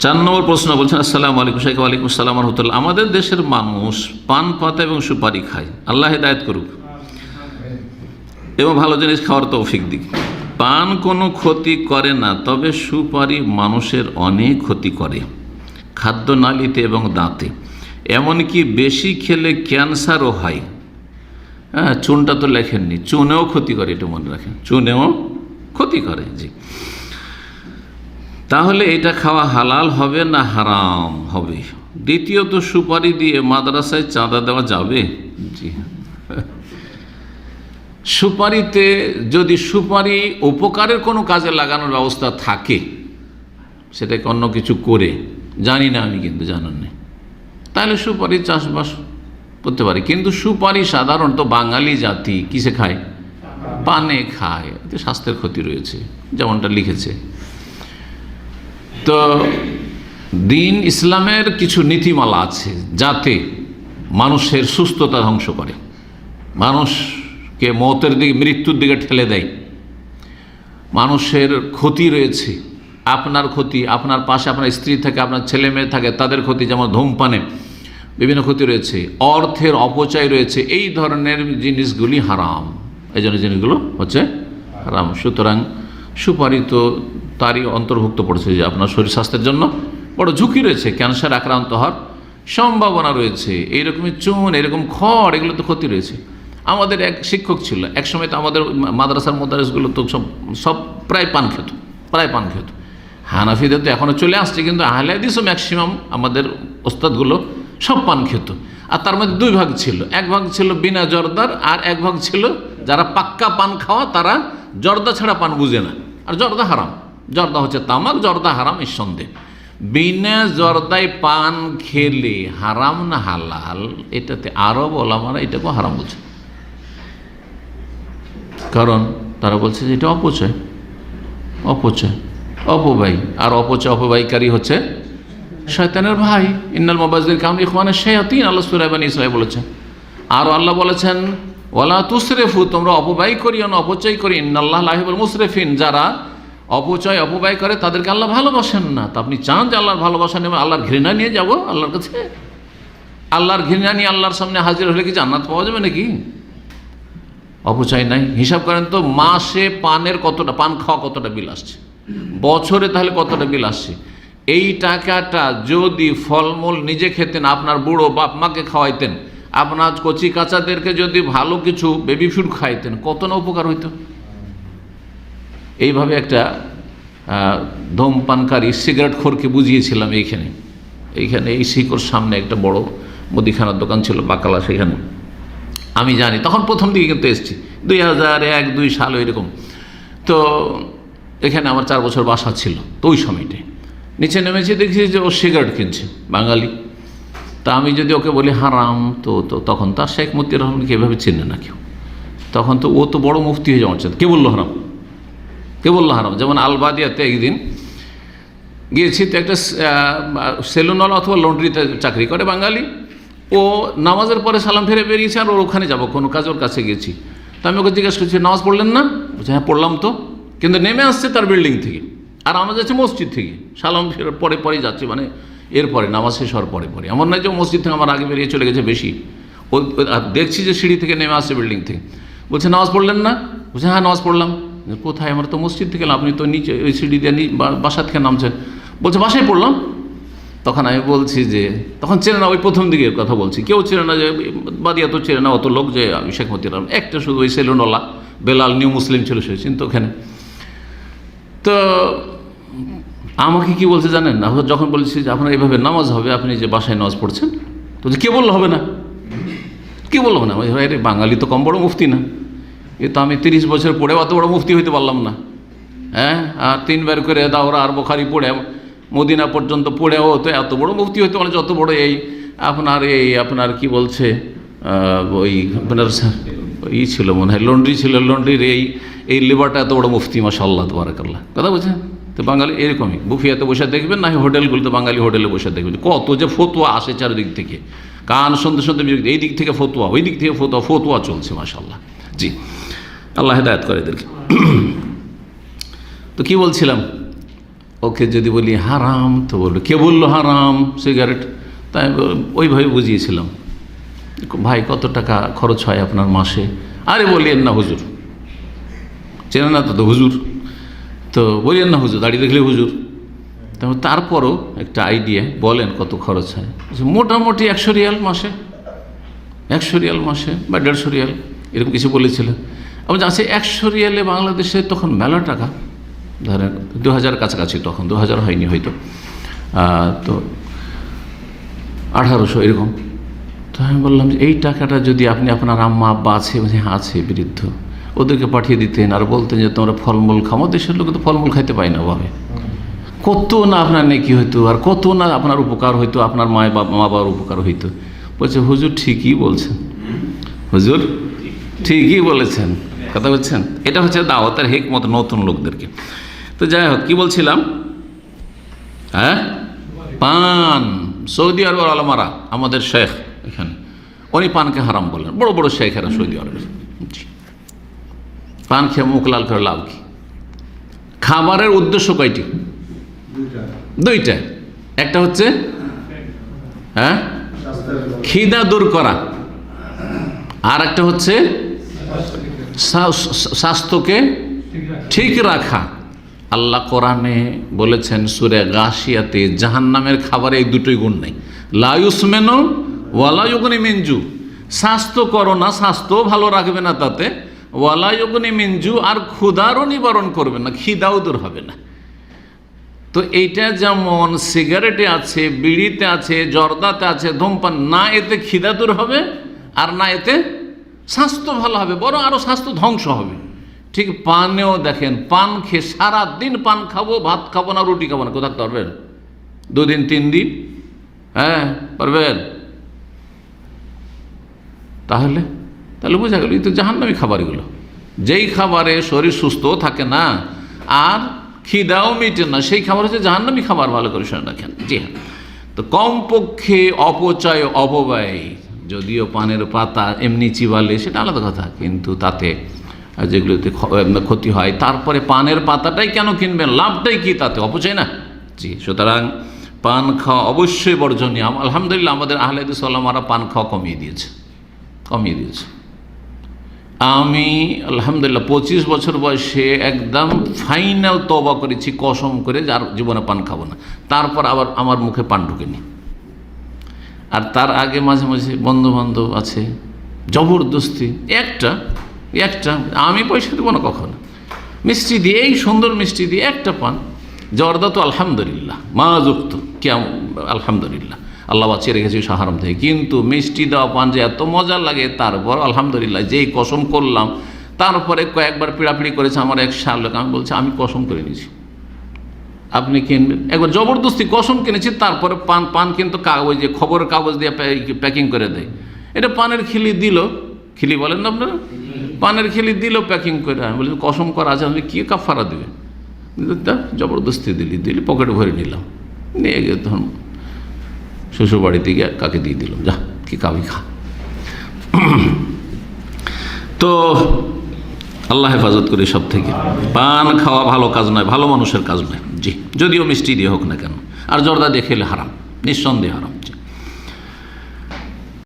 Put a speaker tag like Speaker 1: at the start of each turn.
Speaker 1: 4 নম্বর প্রশ্ন বলছেন, আসসালামু আলাইকুম শাইখ। ওয়ালাইকুম আসসালাম রহমতুল্লাহ। আমাদের দেশের মানুষ পান পাতা এবং সুপারি খায়, আল্লাহ হেদায়েত করুক এবং ভালো জিনিস খাওয়ার তৌফিক দিক। পান কোনো ক্ষতি করে না, তবে সুপারি মানুষের অনেক ক্ষতি করে খাদ্যনালীতে এবং দাঁতে, এমনকি বেশি খেলে ক্যান্সারও হয়। হ্যাঁ, চুনটা তো লেখেননি, চুনেও ক্ষতি করে, এটা মনে রাখেন, চুনেও ক্ষতি করে। জি, তাহলে এটা খাওয়া হালাল হবে না হারাম হবে? দ্বিতীয়ত, সুপারি দিয়ে মাদ্রাসায় চাঁদা দেওয়া যাবে? জি, সুপারিতে যদি সুপারি উপকারের কোনো কাজে লাগানোর ব্যবস্থা থাকে, সেটাকে অন্য কিছু করে, জানি না আমি, কিন্তু জানার নেই, তাহলে সুপারি চাষবাস করতে পারে। কিন্তু সুপারি সাধারণত বাঙালি জাতি কিসে খায়? পানে খায়, এতে স্বাস্থ্যের ক্ষতি রয়েছে, যেমনটা লিখেছে। তো দিন ইসলামের কিছু নীতিমালা আছে যাতে মানুষের সুস্থতা ধ্বংস করে, মানুষকে মৌতের দিকে, মৃত্যুর দিকে ঠেলে দেয়। মানুষের ক্ষতি রয়েছে, আপনার ক্ষতি, আপনার পাশে আপনার স্ত্রী থাকে, আপনার ছেলে মেয়ে থাকে, তাদের ক্ষতি, যেমন ধূমপানে বিভিন্ন ক্ষতি রয়েছে, অর্থের অপচয় রয়েছে, এই ধরনের জিনিসগুলি হারাম। এই জন্য জিনিসগুলো হচ্ছে হারাম। সুতরাং সুপারি তো তারই অন্তর্ভুক্ত পড়ছে যে আপনার শরীর স্বাস্থ্যের জন্য বড় ঝুঁকি রয়েছে, ক্যান্সার আক্রান্ত হওয়ার সম্ভাবনা রয়েছে। এইরকমই চুন, এরকম খড়, এগুলো তো ক্ষতি রয়েছে। আমাদের এক শিক্ষক ছিল, এক সময় তো আমাদের মাদ্রাসার মোদারেসগুলো তো সব প্রায় পান খেত, হানাফিদের তো এখনও চলে আসছে, কিন্তু আহলে হাদিসও ম্যাক্সিমাম আমাদের ওস্তাদগুলো সব পান খেত। আর তার মধ্যে 2 ভাগ ছিল, এক ভাগ ছিল বিনা জর্দার, আর এক ভাগ ছিল যারা পাক্কা পান খাওয়া, তারা জর্দা ছাড়া পান বুঝে না। আর জর্দা হারাম, জর্দা হচ্ছে তামাক, জর্দা হারাম নিঃসন্দেহ। বিনা জর্দায় পান খেলে হারাম না হালাল, এটাতে আরব ওলামারা এটাকেও হারাম বলছে, কারণ তারা বলছে যে এটা অপচয়, অপব্যয়, আর অপব্যয়কারী হচ্ছে শয়তানের ভাই। ইন্নাল মুবাজ্জিরিনা কানু ইখওয়ানাশ শায়াতিন, আল্লাহ সূরা বনী ইসরাঈল বলেছেন। আর আল্লাহ বলেছেন ওয়ালা তুসরিফু, তোমরা অপব্যয় করিও না, অপচয় করি। ইন্নাল্লাহা লা ইউহিব্বুল মুসরিফিন, যারা অপব্যয় করে তাদেরকে আল্লাহ ভালোবাসেন না। তা আপনি চান যে আল্লাহর ভালোবাসা নেবে, আল্লাহর ঘৃণা নিয়ে যাব আল্লাহর কাছে? আল্লাহর ঘৃণা নিয়ে আল্লাহর সামনে হাজির হলে কি জান্নাত পাওয়া যাবে নাকি? অপচয় নাই। হিসাব করেন তো, মাসে পানের কতটা, পান খাওয়া কতটা বিল আসছে, বছরে তাহলে কতটা বিল আসছে। এই টাকাটা যদি ফলমূল নিজে খেতেন, আপনার বুড়ো বাপ মাকে খাওয়াইতেন, আপনার কচি কাচাদেরকে যদি ভালো কিছু বেবি ফুড খাইতেন, কত না উপকার হইতো। এইভাবে একটা ধূমপানকারী সিগারেট খোরকে বুঝিয়েছিলাম। এইখানে এই শিকড় সামনে একটা বড় মুদিখানার দোকান ছিল, বাকালা, সেখানে আমি জানি, তখন প্রথম দিকে কিন্তু এসেছি, 2001-2 সাল এরকম। তো এখানে আমার 4 বছর বাসা ছিল। তো ওই সময়টায় নিচে নেমেছি, দেখছি যে ও সিগারেট কিনছে, বাঙালি। তা আমি যদি ওকে বলি হারাম, তো তখন তার শেখ মতিউর রহমানকে এভাবে চেনে না কেউ। তখন তো ও তো বড় মুফতি হয়ে যাওয়ার চায়, কে বললো হারাম? যেমন আলবাদিয়াতে একদিন গিয়েছি, তো একটা সেলুনওয়ালা অথবা লন্ড্রিতে চাকরি করে বাঙালি। ও নামাজের পরে সালাম ফিরে বেরিয়েছে, আর ওর ওখানে যাবো কোনো কাজ, ওর কাছে গেছি। তো আমি ওকে জিজ্ঞেস করছি, নামাজ পড়লেন না? বলছে হ্যাঁ পড়লাম তো। কিন্তু নেমে আসছে তার বিল্ডিং থেকে, আর আমরা যাচ্ছি মসজিদ থেকে, সালাম ফিরে পরে যাচ্ছি, মানে এরপরে নামাজ শেষ হওয়ার পরে। এমন নয় যে মসজিদ থেকে আমার আগে বেরিয়ে চলে গেছে বেশি। ও দেখছি যে সিঁড়ি থেকে নেমে আসছে বিল্ডিং থেকে। বলছে নামাজ পড়লেন না? বলছে হ্যাঁ নামাজ পড়লাম। কোথায়? আমরা তো মসজিদ থেকে, আপনি তো নিচে ওই সিঁড়ি দিয়ে বাসা থেকে নামছেন। বলছে বাসায় পড়লাম। তখন আমি বলছি যে, তখন চেনে না, ওই প্রথম দিকের কথা বলছি, কেউ চেনে না, যে বাদিয়া তো চেনে না অত লোক, যে আমি শেখ মতিউর রহমান। একটা শুধু ওই সেলুনওয়ালা বেলাল, নিউ মুসলিম ছিল, সে চিন্তা ওখানে। তো আমাকে কি বলছে জানেন? যখন বলছি যে আপনার এইভাবে নামাজ হবে, আপনি যে বাসায় নামাজ পড়ছেন, তো কে বললো হবে না? কি বলবো না? রে বাঙালি তো কম বড় মুফতি না, এ তো আমি 30 বছর পড়েও অত বড় মুফতি হইতে পারলাম না। হ্যাঁ, আর 3 বার করে দাওরা আর বুখারী পড়ে মদিনা পর্যন্ত পড়েও তো এত বড় মুফতি হইতে পারে, যত বড় আপনার কি বলছে, ওই আপনার ছিল মনে হয়, লন্ড্রি ছিল, লন্ড্রির এই লেবারটা এত বড় মুফতি, মাশাআল্লাহ তাবারাকাল্লাহ। কথা বলছেন তো? বাঙালি এরকমই বুফিয়াতে বসে দেখবেন, না হোটেলগুলোতে বাঙালি হোটেলে বসে দেখবেন, কত যে ফতুয়া আসে চারিদিক থেকে, কান শুনতে এই দিক থেকে ফতুয়া, ওই দিক থেকে ফতুয়া চলছে, মাশাআল্লাহ। জি, আল্লাহ হেদায়েত করে এদেরকে। তো কি বলছিলাম, ও ওকে যদি বলি হারাম, তো বললো কে বললো হারাম সিগারেট? তাই ওইভাবে বুঝিয়েছিলাম, ভাই কত টাকা খরচ হয় আপনার মাসে? আরে বলিয়েন না হুজুর, চেনে না তো হুজুর, তো বলিয়েন না হুজুর, দাঁড়িয়ে দেখলে হুজুর। তারপরও একটা আইডিয়া বলেন কত খরচ হয়। মোটামুটি 100 রিয়াল মাসে, 100 রিয়াল মাসে বা 150 রিয়াল এরকম কিছু বলেছিলেন। আমি আচ্ছা 100 রিয়ালে বাংলাদেশে তখন মেলা টাকা, ধরেন 2000 কাছাকাছি, তখন 2000 হয়নি হয়তো, তো 1800 এরকম। তো আমি বললাম যে এই টাকাটা যদি আপনি আপনার আম্মা আব্বা আছে, হ্যাঁ আছে বৃদ্ধ, ওদেরকে পাঠিয়ে দিতেন আর বলতেন যে তোমরা ফলমূল খাও। দেশের লোক তো ফলমূল খাইতে পায় না ভাবে, কত না আপনার নেকি হইতো, আর কত না আপনার উপকার হইতো, আপনার মা বাবার উপকার হইতো। বলছে হুজুর ঠিকই বলছেন, হুজুর ঠিকই বলেছেন, কথা বলছেন। এটা হচ্ছে দাওয়াতের হিকমত নতুন লোকদেরকে। তো যাই হোক, কি বলছিলাম, হ্যাঁ, পান। সৌদি আরবের আলমারা, আমাদের শেখ এখানে, উনি পানকে হারাম বলেন, বড় বড় শেখেরা সৌদি আরবের। পান খেয়ে মুখ লাল করে লাভ কি? খাবারের উদ্দেশ্য কয়টি? দুইটা। একটা হচ্ছে হ্যাঁ খিদা দূর করা, আর একটা হচ্ছে স্বাস্থ্যকে ঠিক রাখা। আল্লাহ কোরআনে বলেছেন সূরা গাশিয়াতে, জাহান্নামের খাবারে এই দুটোই গুণ নেই, লা ইউসমিনু ওয়ালা ইউগনি মিন জু। স্বাস্থ্য করো না, স্বাস্থ্য ভালো রাখবে না তাতে, ওয়ালা ইউগনি মিন জু, আর ক্ষুধারও নিবারণ করবে না, খিদাও দূর হবে না। তো এইটা যেমন সিগারেটে আছে, বিড়িতে আছে, জর্দাতে আছে, ধূমপান, না এতে খিদা দূর হবে আর না এতে স্বাস্থ্য ভালো হবে, বরং আরও স্বাস্থ্য ধ্বংস হবে। ঠিক পানেও দেখেন, পান খেয়ে সারাদিন পান খাবো, ভাত খাবো না, রুটি খাবো না, কোথাও থাকতে পারবেন? 2 দিন 3 দিন, হ্যাঁ পারবেন? তাহলে বোঝা গেল এই তো জাহান্নামী খাবার এগুলো। যেই খাবারে শরীর সুস্থ থাকে না আর খিদাও মিটে না, সেই খাবার হচ্ছে জাহান্নামী খাবার। ভালো করে শুনে রাখেন। জি হ্যাঁ, তো কমপক্ষে অপচয় অপব্যয়, যদিও পানের পাতা এমনি চিবালে সেটা আলাদা কথা, কিন্তু তাতে যেগুলোতে ক্ষতি হয়, তারপরে পানের পাতাটাই কেন কিনবেন, লাভটাই কি তাতে, অপচয় না? জি, সুতরাং পান খাওয়া অবশ্যই বর্জনীয়। আলহামদুলিল্লাহ আমাদের আহলে হাদিস ওলামারা পান খাওয়া কমিয়ে দিয়েছে। আমি আলহামদুলিল্লাহ 25 বছর বয়সে একদম ফাইনাল তওবা করেছি, কসম করে, যার জীবনে পান খাবো না। তারপর আবার আমার মুখে পান ঢুকেনি। আর তার আগে মাঝে মাঝে বন্ধু বান্ধব আছে জবরদস্তি, একটা আমি পয়সা দেবো না কখনো, মিষ্টি দিয়ে, এই সুন্দর মিষ্টি দিয়ে একটা পান। জর্দা তো আলহামদুলিল্লাহ মাজুক্ত, কেমন আলহামদুলিল্লাহ আল্লাহ বাঁচিয়ে রেখেছি হারাম থেকে, কিন্তু মিষ্টি দেওয়া পান যে এত মজা লাগে, তারপর আলহামদুলিল্লাহ যেই কসম করলাম, তারপরে কয়েকবার পিড়াপিড়ি করেছে আমার এক শালক। আমি বলছি আমি কসম করে নিয়েছি, আপনি কিনবেন? একবার জবরদস্তি কসম কিনেছি, তারপরে পান কিন্তু কাগজ, যে খবরের কাগজ দিয়ে প্যাকিং করে দেয়, এটা পানের খিলি দিল, খিলি বলেন না আপনারা, পানের খিলি দিল প্যাকিং করে। আমি বলি কসম করা আছে, আপনি কী কাফারা দেবে? জবরদস্তি দিলি পকেটে ভরে নিলাম, নিয়ে গিয়ে তখন শ্বশুর বাড়িতে গিয়ে কাকে দিয়ে দিলাম, যা কি কাবি খা। তো আল্লাহ হেফাজত করে সব থেকে। পান খাওয়া ভালো কাজ নয়, ভালো মানুষের কাজ নয়। জি, যদিও মিষ্টি দিয়ে হোক না কেন, আর জর্দা দিয়ে খেলে হারাম, নিঃসন্দেহে হারাম।